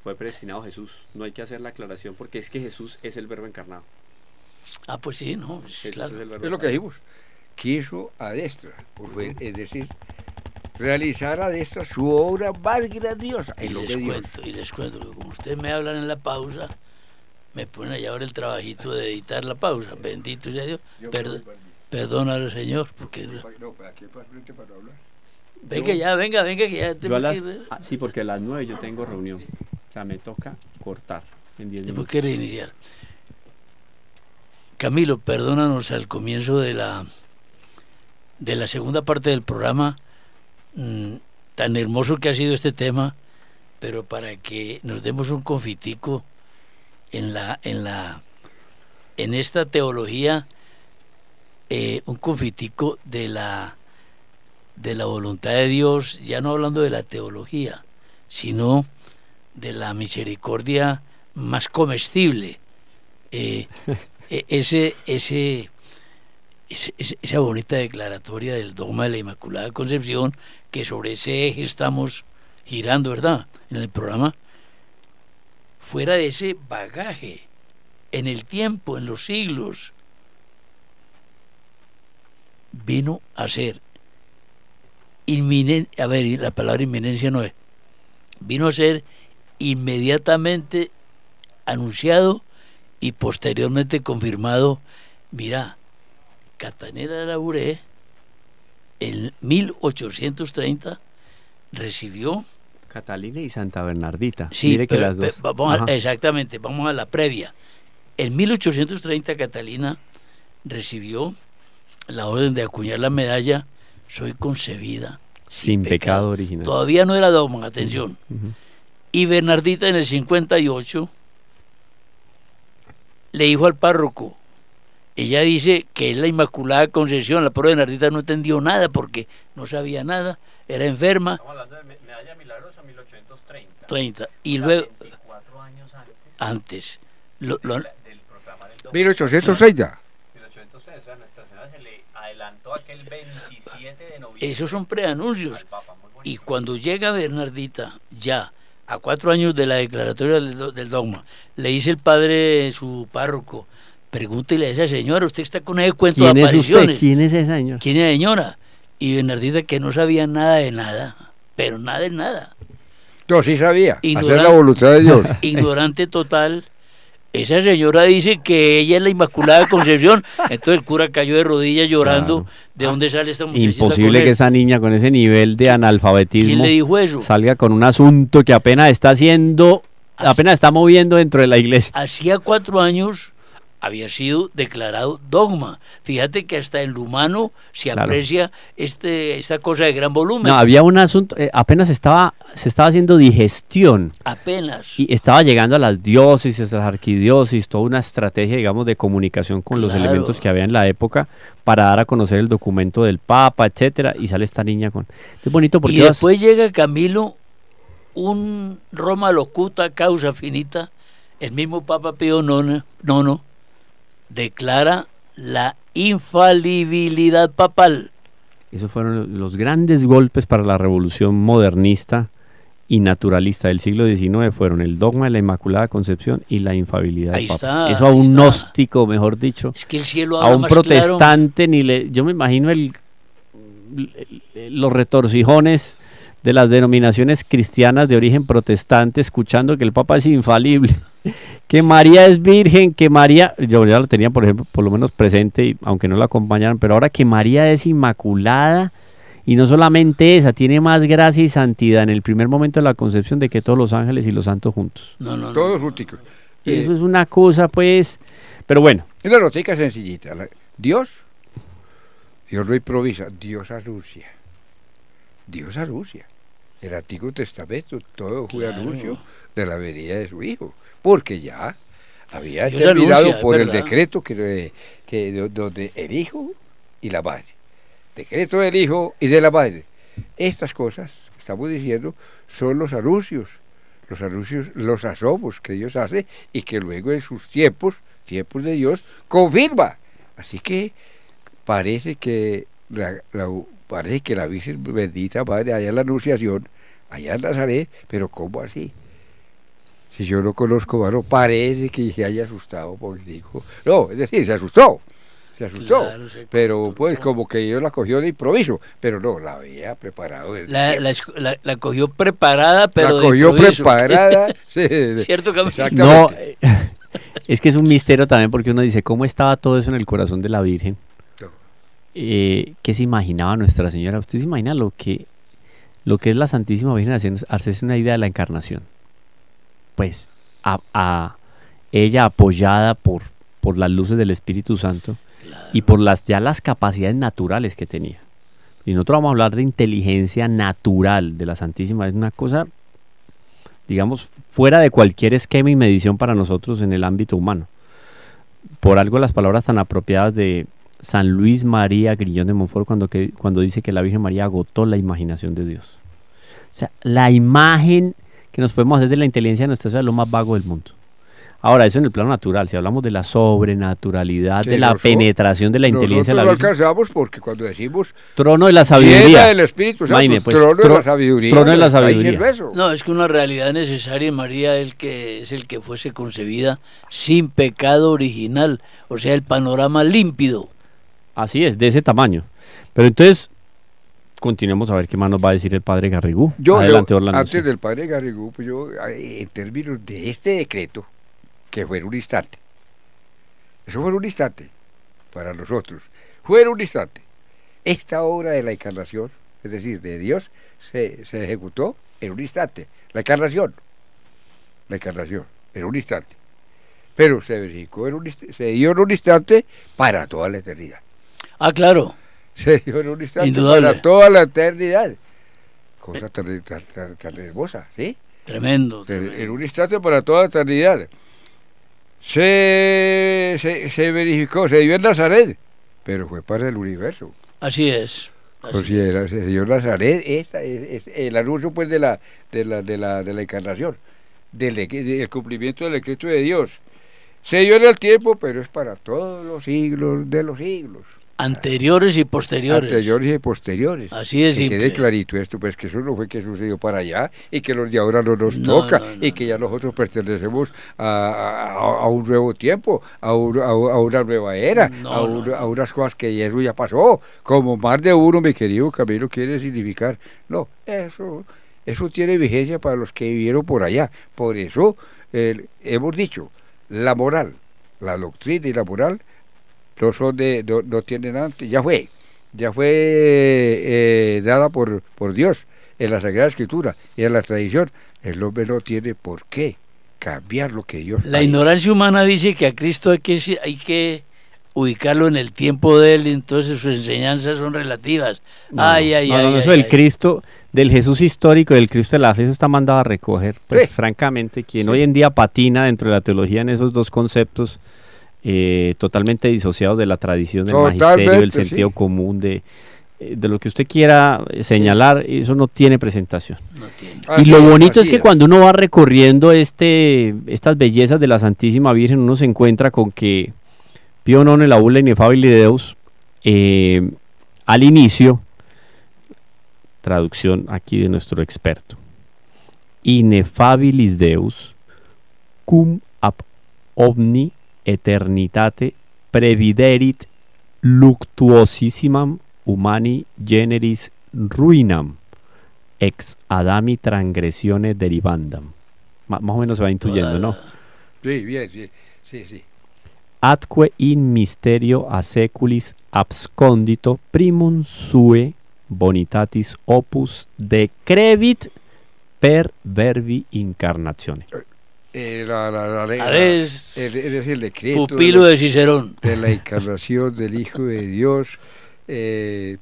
Fue predestinado Jesús. No hay que hacer la aclaración porque es que Jesús es el Verbo encarnado. Pues sí, no, claro. Es lo que dijimos. Quiso a destra, es decir, realizar a destra su obra más grandiosa. Y les cuento que como ustedes me hablan en la pausa, me ponen allá ahora el trabajito de editar la pausa. Bendito sea Dios. Perdónalo, Señor. Porque no, aquí para frente para hablar. Venga, que ya tengo sí, porque a las 9 yo tengo reunión. O sea, me toca cortar en 10 minutos. Tengo que reiniciar. Camilo, perdónanos al comienzo de la segunda parte del programa, tan hermoso que ha sido este tema, pero para que nos demos un confitico en esta teología, un confitico de la voluntad de Dios, ya no hablando de la teología, sino de la misericordia más comestible. Esa bonita declaratoria del dogma de la Inmaculada Concepción, que sobre ese eje estamos girando, ¿verdad?, en el programa. Fuera de ese bagaje, en el tiempo, en los siglos, vino a ser inminente. A ver, la palabra inminencia no es. Vino a ser inmediatamente anunciado y posteriormente confirmado. Mira, Catalina de Labouré en 1830 recibió Catalina y Santa Bernardita. Sí, mire que las dos. Exactamente, vamos a la previa. En 1830 Catalina recibió la orden de acuñar la medalla "Soy concebida sin pecado original". Todavía no era dogma, atención. Y Bernardita en el 58 le dijo al párroco, ella dice que es la Inmaculada Concepción, la pobre Bernardita no entendió nada porque no sabía nada, era enferma. Estamos hablando de medalla milagrosa 1830. Y luego 24 años antes del programa del dogma. 1830. 1830, o sea, Nuestra Señora se le adelantó aquel 27 de noviembre. Esos son preanuncios. Y cuando llega Bernardita, ya a 4 años de la declaratoria del dogma, le dice el padre, su párroco, pregúntele a esa señora, usted está con ese cuento de apariciones. ¿Quién es esa señora? ¿Quién es la señora? Y Bernardita, que no sabía nada de nada, pero nada de nada. Yo sí sabía, hacer Ignorante. la voluntad de Dios. Ignorante total. Esa señora dice que ella es la Inmaculada Concepción. Entonces el cura cayó de rodillas llorando. Claro. ¿De dónde sale esta muchachita? Imposible con que él? esa niña con ese nivel de ¿Quién analfabetismo le dijo eso? salga con un asunto que apenas está haciendo, apenas está moviendo dentro de la iglesia. Hacía 4 años había sido declarado dogma. Fíjate que hasta en lo humano se Claro. aprecia esta cosa de gran volumen. No, había un asunto, apenas se estaba haciendo digestión Apenas. y estaba llegando a las diócesis, a las arquidiócesis, toda una estrategia, digamos, de comunicación con los Claro. elementos que había en la época para dar a conocer el documento del Papa, etcétera, y sale esta niña con... Es bonito porque Y después llega Camilo, un Roma locuta, causa finita, el mismo Papa Pío IX declara la infalibilidad papal. esos fueron los grandes golpes para la revolución modernista y naturalista del siglo XIX, fueron el dogma de la Inmaculada Concepción y la infalibilidad Ahí del Papa. está, Eso a ahí un está. gnóstico, mejor dicho, Es que el cielo a habla un más claro. protestante, yo me imagino los retorcijones de las denominaciones cristianas de origen protestante escuchando que el Papa es infalible, que María es virgen, que María, yo ya lo tenía por ejemplo, por lo menos presente, aunque no la acompañaran, pero ahora que María es inmaculada, y no solamente esa, tiene más gracia y santidad en el primer momento de la concepción de que todos los ángeles y los santos juntos. No. Todos junticos. Y eso es una cosa, pues, pero bueno. Es una notica sencillita. Dios no improvisa, Dios anuncia. Dios anuncia. El Antiguo Testamento, todo fue Claro. anuncio de la venida de su Hijo. Porque ya había Dios terminado anuncia, por es el verdad. decreto donde el Hijo y la Madre. Decreto del Hijo y de la Madre. Estas cosas que estamos diciendo son los anuncios, los asomos que Dios hace y que luego en sus tiempos de Dios, confirma. Así que parece que la Virgen bendita Madre allá en la Anunciación, allá en Nazaret, pero ¿cómo así? Si yo no conozco, bueno, parece que se haya asustado porque dijo, no, es decir, se asustó, Claro, se pero conturbó. pues como que Dios la cogió de improviso, pero no, la había preparado desde siempre. La cogió preparada, pero La de cogió improviso. preparada, sí, ¿Cierto, Camilo? exactamente. No, es que es un misterio también porque uno dice, ¿cómo estaba todo eso en el corazón de la Virgen? No. ¿Qué se imaginaba Nuestra Señora? ¿Usted se imagina lo que es la Santísima Virgen hacerse una idea de la encarnación? Pues a ella apoyada por las luces del Espíritu Santo y por las capacidades naturales que tenía. Y nosotros vamos a hablar de inteligencia natural de la Santísima, es una cosa, digamos, fuera de cualquier esquema y medición para nosotros en el ámbito humano. Por algo las palabras tan apropiadas de San Luis María Grillón de Montfort cuando dice que la Virgen María agotó la imaginación de Dios. O sea, la imagen que nos podemos hacer de la inteligencia de nuestra ciudad es lo más vago del mundo. Ahora, eso en el plano natural, si hablamos de la sobrenaturalidad, Sí, de la penetración de la inteligencia de la Nosotros no Virgen, alcanzamos porque cuando decimos trono de la llena sabiduría, del Espíritu Santo, Imagine, pues, trono de la sabiduría. trono de la está ahí sabiduría. el beso. No, es que una realidad necesaria en María es el que fuese concebida sin pecado original, o sea, el panorama límpido. así es, de ese tamaño. Pero entonces, continuemos a ver qué más nos va a decir el padre Garrigou. Adelante, Orlando. Antes del padre Garrigou, pues en términos de este decreto, que fue en un instante, eso fue en un instante para nosotros, fue en un instante. Esta obra de la encarnación, es decir, de Dios, se ejecutó en un instante. La encarnación, en un instante. Pero se verificó se dio en un instante para toda la eternidad. Ah, claro. Se dio en un instante Indudable. para toda la eternidad. Cosa tan hermosa, ¿sí? Tremendo. En un instante para toda la eternidad. Se verificó, se dio en Nazaret, pero fue para el universo. Así es. Así Considera, se dio en Nazaret, es el anuncio pues de la encarnación, del cumplimiento del decreto de Dios. Se dio en el tiempo, pero es para todos los siglos de los siglos. Anteriores y posteriores. Anteriores y posteriores. Así es que simple. quede clarito esto, pues que eso no fue que sucedió para allá y que los de ahora no nos No, toca no, no, y que ya nosotros pertenecemos a un nuevo tiempo, a una nueva era, No, a unas cosas que eso ya pasó, como más de uno, mi querido Camilo, quiere significar. No, eso tiene vigencia para los que vivieron por allá. Por eso hemos dicho, la moral, la doctrina y la moral no son no tienen antes, ya fue dada por Dios en la Sagrada Escritura y en la tradición. El hombre no tiene por qué cambiar lo que Dios La ha dicho. ignorancia humana dice que a Cristo hay que ubicarlo en el tiempo de él, entonces sus enseñanzas son relativas. No, eso del Cristo, del Jesús histórico, del Cristo de la fe, eso está mandado a recoger. Pues Sí. francamente, quien Sí. hoy en día patina dentro de la teología en esos dos conceptos, totalmente disociados de la tradición del magisterio, del Totalmente, sentido sí. común, de lo que usted quiera señalar, eso no tiene presentación. No tiene. Y lo bonito es así que cuando uno va recorriendo estas bellezas de la Santísima Virgen, uno se encuentra con que Pío IX en la Bula Ineffabili Deus, al inicio, traducción aquí de nuestro experto, Ineffabilis Deus, cum ab omni eternitate previderit luctuosissimam humani generis ruinam ex Adami transgressione derivandam. Más o menos se va intuyendo, ¿no? Sí, bien, sí. Atque in misterio a seculis abscondito primum sue bonitatis opus decrevit per verbi incarnatione. Es es decir, el decreto pupilo de Cicerón. de la encarnación del Hijo de Dios,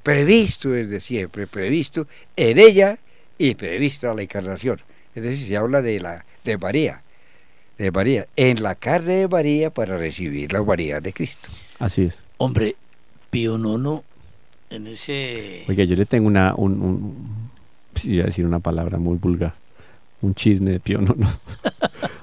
previsto desde siempre, previsto en ella y prevista la encarnación. Es decir, se habla de María, en la carne de María para recibir la humanidad de Cristo. Así es. Hombre, Pío IX, en ese... Oiga, yo le tengo sí, iba a decir una palabra muy vulgar, un chisme de Pío IX.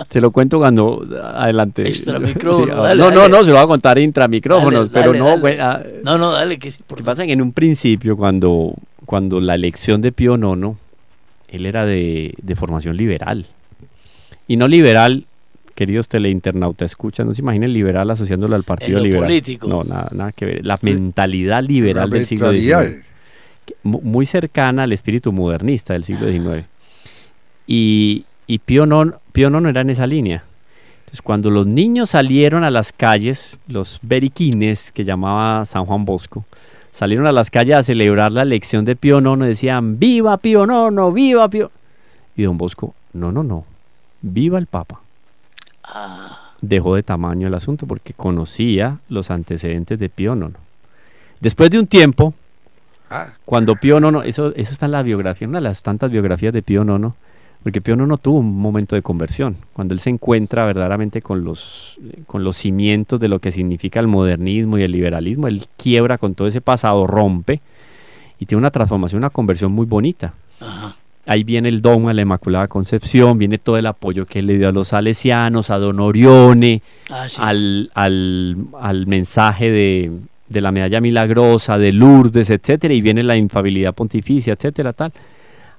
Se lo cuento cuando adelante. Extramicrófono, Sí, dale, no, dale. se lo voy a contar intramicrófonos, Dale, pero dale, no, dale. güey, No, dale, que sí. Lo que pasa es que en un principio, cuando la elección de Pío IX, él era de formación liberal. Y no liberal, queridos teleinternautas, escuchan, no se imaginen liberal asociándolo al Partido En lo Liberal. político. No, nada que ver. La mentalidad liberal La del siglo mentalidad. XIX. Muy cercana al espíritu modernista del siglo XIX. Y Pío IX era en esa línea. Entonces, cuando los niños salieron a las calles, los beriquines que llamaba San Juan Bosco, salieron a las calles a celebrar la elección de Pío IX, decían, ¡viva Pío IX! ¡Viva Pío! Y don Bosco, no, ¡viva el Papa! Dejó de tamaño el asunto porque conocía los antecedentes de Pío IX. Después de un tiempo, cuando Pío IX, eso está en la biografía, una de las tantas biografías de Pío IX, porque Pío IX tuvo un momento de conversión, cuando él se encuentra verdaderamente con los cimientos de lo que significa el modernismo y el liberalismo, él quiebra con todo ese pasado, rompe, y tiene una transformación, una conversión muy bonita. Ajá. Ahí viene el dogma de la Inmaculada Concepción, viene todo el apoyo que él le dio a los salesianos, a Don Orione, Sí. al mensaje de la medalla milagrosa, de Lourdes, etcétera, y viene la infabilidad pontificia, etcétera, tal.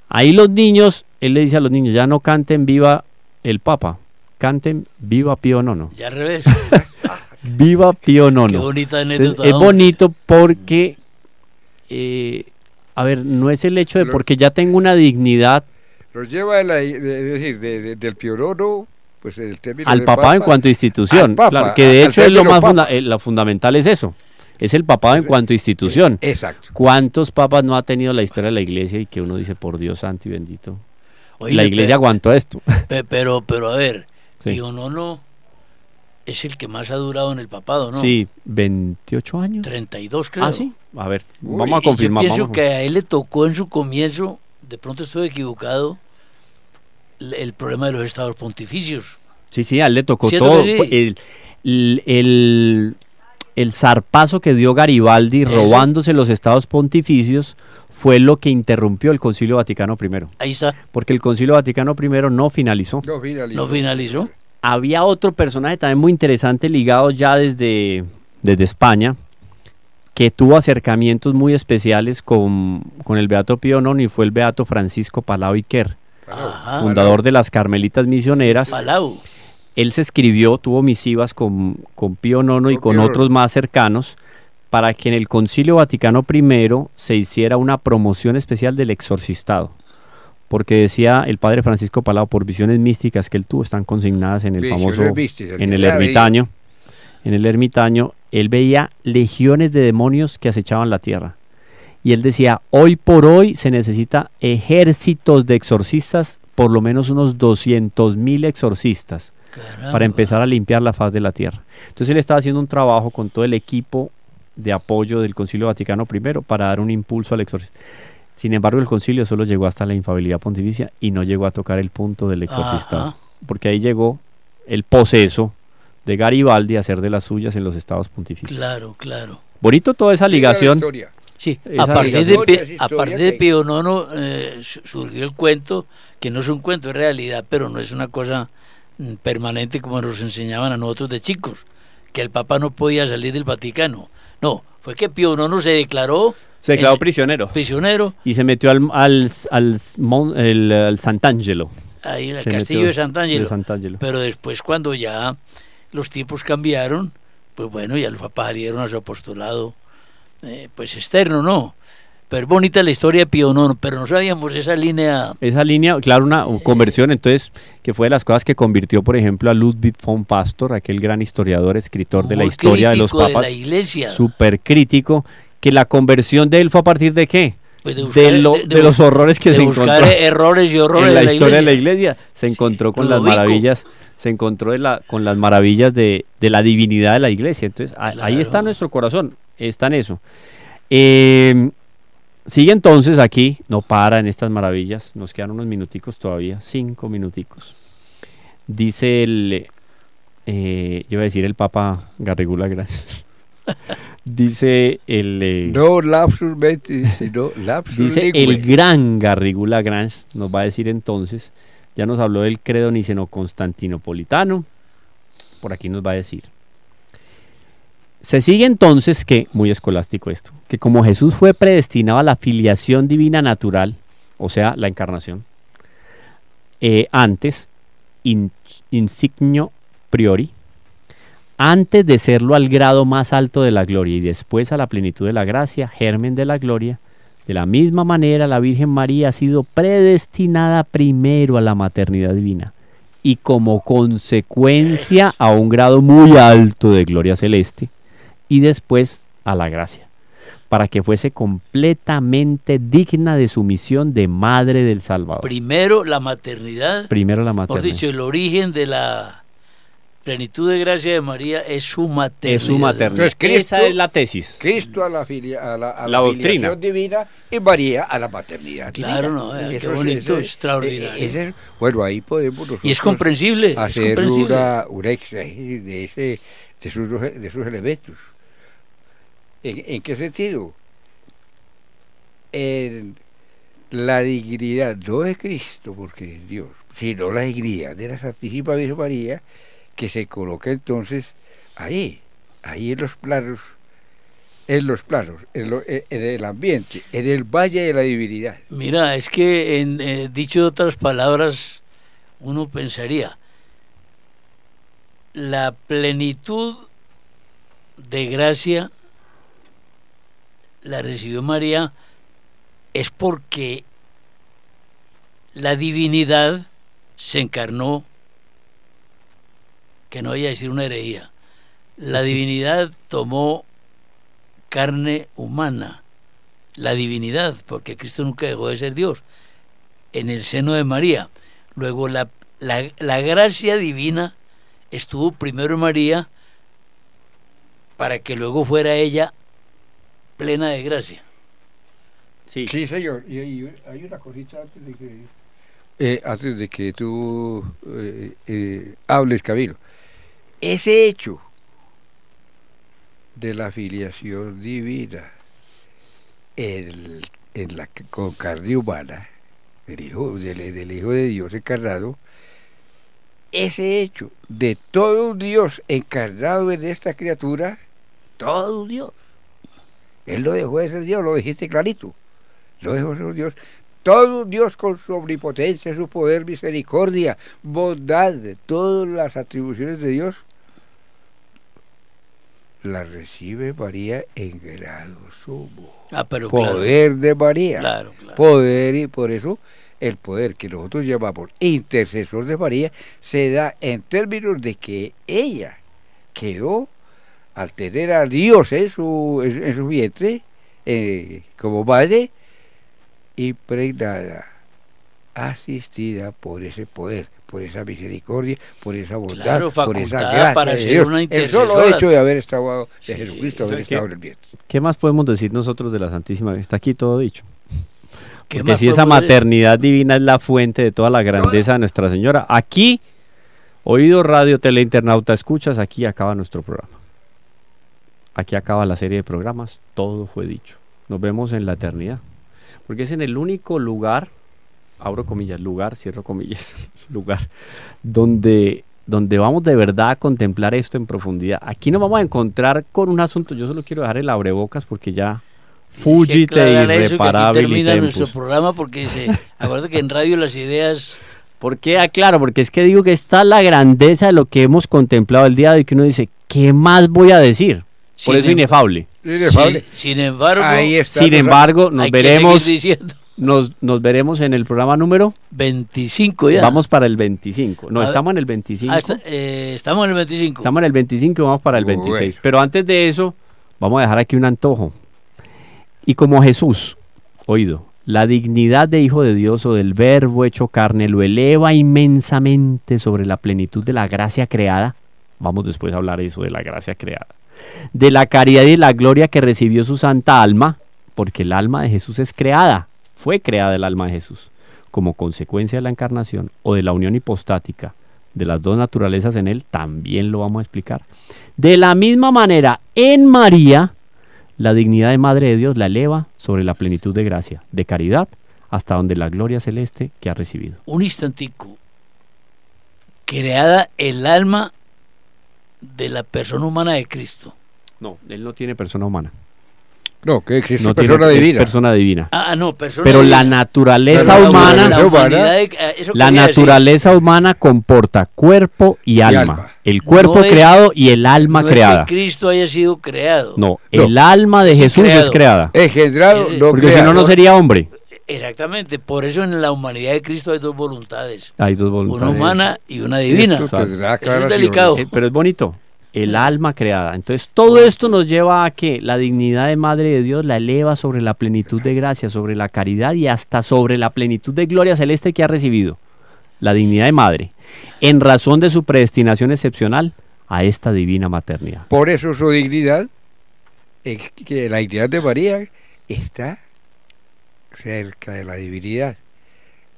Ahí los niños, él le dice a los niños, ya no canten viva el Papa, canten viva Pío IX. Ya al revés. Viva Pío IX. Qué bonita Entonces, anécdota. es hombre. bonito porque, a ver, no es el hecho de porque ya tengo una dignidad Los lleva del Pío IX, pues el término al de papado en cuanto a institución, al Papa, claro, que de al hecho es lo término más Papa. lo fundamental es eso, es el papado en cuanto a institución. Exacto. ¿Cuántos papas no ha tenido la historia de la iglesia y que uno dice, por Dios santo y bendito? Oye, La iglesia aguantó esto. Pero a ver, Sí. Pío IX es el que más ha durado en el papado, ¿no? Sí, 28 años. 32, creo. Ah, sí. A ver, Uy, vamos a Y confirmar. yo pienso vamos a- que a él le tocó en su comienzo, de pronto estuve equivocado, el problema de los estados pontificios. Sí, a él le tocó ¿Cierto todo. que sí? El zarpazo que dio Garibaldi Eso. robándose los estados pontificios fue lo que interrumpió el Concilio Vaticano I. Ahí está, Porque el Concilio Vaticano I no finalizó. no finalizó. Había otro personaje también muy interesante ligado ya desde España, que tuvo acercamientos muy especiales con el Beato Pío IX y fue el Beato Francisco Palau Iquer, Ajá. fundador de las Carmelitas Misioneras. Palau. Él se escribió, tuvo misivas con Pío IX y Con con Pío otros más cercanos para que en el Concilio Vaticano I se hiciera una promoción especial del exorcistado. Porque decía el padre Francisco Palau, por visiones místicas que él tuvo, están consignadas en el Visiones famoso, místicas, en el ya veía. ermitaño. En el ermitaño, él veía legiones de demonios que acechaban la tierra. Y él decía, hoy por hoy se necesita ejércitos de exorcistas, por lo menos unos 200.000 exorcistas, Caramba. para empezar a limpiar la faz de la tierra. Entonces él estaba haciendo un trabajo con todo el equipo de apoyo del Concilio Vaticano I para dar un impulso al exorcismo. Sin embargo, el concilio solo llegó hasta la infalibilidad pontificia y no llegó a tocar el punto del exorcistado, Ajá. porque ahí llegó el poseso de Garibaldi a hacer de las suyas en los estados pontificios. Claro, claro. Bonito toda esa ligación. Sí, Esa a partir, ligación. a partir de Pío IX surgió el cuento, que no es un cuento, es realidad, pero no es una cosa permanente como nos enseñaban a nosotros de chicos, que el Papa no podía salir del Vaticano. No, fue que Pío IX se declaró Se declaró en- prisionero prisionero y se metió al Sant'Angelo. ahí en el Se castillo metió de Sant'Angelo. de Sant'Angelo. Pero después, cuando ya los tiempos cambiaron, pues bueno, ya los papas salieron a su apostolado pues externo, ¿no? Pero es bonita la historia de Pío IX, pero no sabíamos esa línea. Esa línea, claro, una conversión, entonces, que fue de las cosas que convirtió, por ejemplo, a Ludwig von Pastor, aquel gran historiador, escritor de la muy historia de los crítico papas, de la iglesia. súper crítico, que la conversión de él fue a partir de ¿qué? Pues De, buscar- de los horrores que de se buscar encontró errores y horrores en la de historia de la iglesia. Se Sí, encontró con las Ludovico. maravillas, se encontró con las maravillas de la divinidad de la iglesia. Entonces, ahí Claro. está nuestro corazón, está en eso. Sigue entonces aquí, no para en estas maravillas, nos quedan unos minuticos todavía, 5 minuticos. Dice yo iba a decir el Papa Garrigula Gracias. Dice No lapsus mentis, sino lapsus dice linguae. el gran Garrigou Lagrange, nos va a decir entonces, ya nos habló del credo niceno-constantinopolitano, por aquí nos va a decir. Se sigue entonces que, muy escolástico esto, que como Jesús fue predestinado a la filiación divina natural, o sea, la encarnación, antes, insignio priori, antes de serlo al grado más alto de la gloria y después a la plenitud de la gracia, germen de la gloria, de la misma manera la Virgen María ha sido predestinada primero a la maternidad divina y como consecuencia a un grado muy alto de gloria celeste y después a la gracia, para que fuese completamente digna de su misión de Madre del Salvador. Primero la maternidad, Primero la por maternidad. dicho, el origen de la plenitud de gracia de María es su maternidad. Es su maternidad. Entonces, Cristo- Esa es la tesis. Cristo a a La la doctrina. filiación divina y María a la maternidad Claro, divina. no, qué Eso es- bonito, eso es- extraordinario. bueno, ahí podemos nosotros Y es comprensible, es hacer comprensible. una exégesis de sus elementos. ¿En qué sentido? En la dignidad, no de Cristo, porque es Dios, sino la dignidad de la Santísima Virgen María, que se coloca entonces ahí en los planos, en el ambiente, en el valle de la divinidad. Mira, es que dicho de otras palabras, uno pensaría, la plenitud de gracia la recibió María es porque la divinidad se encarnó, que no vaya a decir una herejía, la divinidad tomó carne humana, la divinidad, porque Cristo nunca dejó de ser Dios, en el seno de María. Luego la gracia divina estuvo primero en María para que luego fuera ella plena de gracia. Sí. Sí, señor. Y hay una cosita antes de que tú hables, Camilo. Ese hecho de la filiación divina con carne humana, del Hijo de Dios encarnado, ese hecho de todo un Dios encarnado en esta criatura, todo un Dios, Él no dejó de ser Dios, lo dijiste clarito. No dejó de ser Dios. Todo Dios con su omnipotencia, su poder, misericordia, bondad, todas las atribuciones de Dios, las recibe María en grado sumo. Pero poder de María. Claro. Poder, y por eso el poder que nosotros llamamos intercesor de María se da en términos de que ella quedó, al tener a Dios en su vientre, como madre, impregnada, asistida por ese poder, por esa misericordia, por esa bondad, claro, por esa gracia para de ser Dios. una El solo hecho de haber estado de Sí, Jesucristo, sí. haber estado en el vientre. ¿Qué más podemos decir nosotros de la Santísima? Está aquí todo dicho. ¿Qué Porque más si esa podemos decir? maternidad divina es la fuente de toda la grandeza de Nuestra Señora, aquí, oído radio, teleinternauta, escuchas, aquí acaba nuestro programa. Aquí acaba la serie de programas, todo fue dicho. Nos vemos en la eternidad. Porque es en el único lugar, abro comillas, lugar, cierro comillas, lugar, donde vamos de verdad a contemplar esto en profundidad. Aquí nos vamos a encontrar con un asunto, yo solo quiero dejar el abrebocas porque ya fúgite irreparable Aquí termina y nuestro tempus. programa porque acuérdate que en radio las ideas... ¿Por qué? Claro, porque es que digo que está la grandeza de lo que hemos contemplado el día de hoy, que uno dice, ¿qué más voy a decir? Por eso inefable. Sin embargo, Ahí está, Sin embargo, hay que seguir diciendo. nos veremos en el programa número 25 ya. Vamos para el 25. No, A ver. estamos en el 25. Estamos en el 25. Estamos en el 25 y vamos para el 26. Bueno. Pero antes de eso, vamos a dejar aquí un antojo. Y como Jesús, oído, la dignidad de Hijo de Dios o del Verbo hecho carne lo eleva inmensamente sobre la plenitud de la gracia creada. Vamos después a hablar eso de la gracia creada. De la caridad y la gloria que recibió su santa alma, porque el alma de Jesús es creada, fue creada el alma de Jesús, como consecuencia de la encarnación o de la unión hipostática de las dos naturalezas en él, también lo vamos a explicar. De la misma manera, en María, la dignidad de Madre de Dios la eleva sobre la plenitud de gracia, de caridad, hasta donde la gloria celeste que ha recibido. Un instantico. Creada el alma de la persona humana de Cristo. No, él no tiene persona humana. No, que Cristo No es persona tiene, divina. es persona divina. No, persona Pero divina. la naturaleza Pero humana, la humanidad eso la quería decir. naturaleza humana comporta cuerpo y alma. alma. El cuerpo No es- creado y el alma no creada. es que Cristo haya sido creado. No, No. el alma de Es Jesús creado. es creada. Engendrado, Ese- no Porque si creado. no, no sería hombre. Exactamente, por eso en la humanidad de Cristo hay dos voluntades, Hay dos una voluntades. humana y una divina. Esto tendrá Eso es aclaraciones. delicado. Pero es bonito. El alma creada. Entonces, todo esto nos lleva a que la dignidad de Madre de Dios la eleva sobre la plenitud de gracia, sobre la caridad y hasta sobre la plenitud de gloria celeste que ha recibido. La dignidad de Madre. En razón de su predestinación excepcional a esta divina maternidad. Por eso su dignidad, que la dignidad de María está cerca de la divinidad.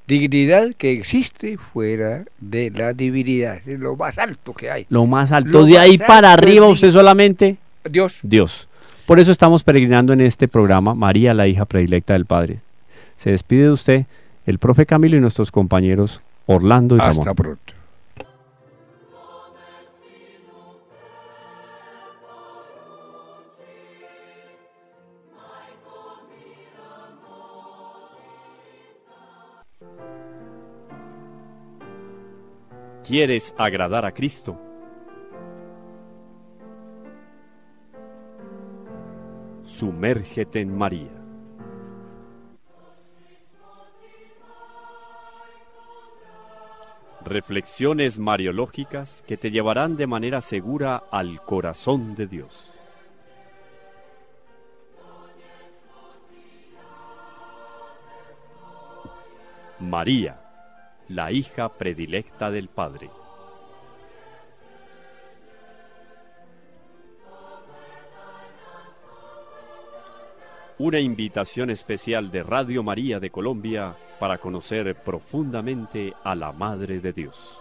Dignidad que existe fuera de la divinidad. Es lo más alto que hay. Lo más alto. Lo De ahí más para alto arriba es usted solamente Dios. Dios. Por eso estamos peregrinando en este programa, María, la hija predilecta del Padre. Se despide de usted el profe Camilo y nuestros compañeros Orlando y Ramón. Hasta pronto. ¿Quieres agradar a Cristo? Sumérgete en María. Reflexiones mariológicas que te llevarán de manera segura al corazón de Dios. María, la hija predilecta del Padre. Una invitación especial de Radio María de Colombia para conocer profundamente a la Madre de Dios.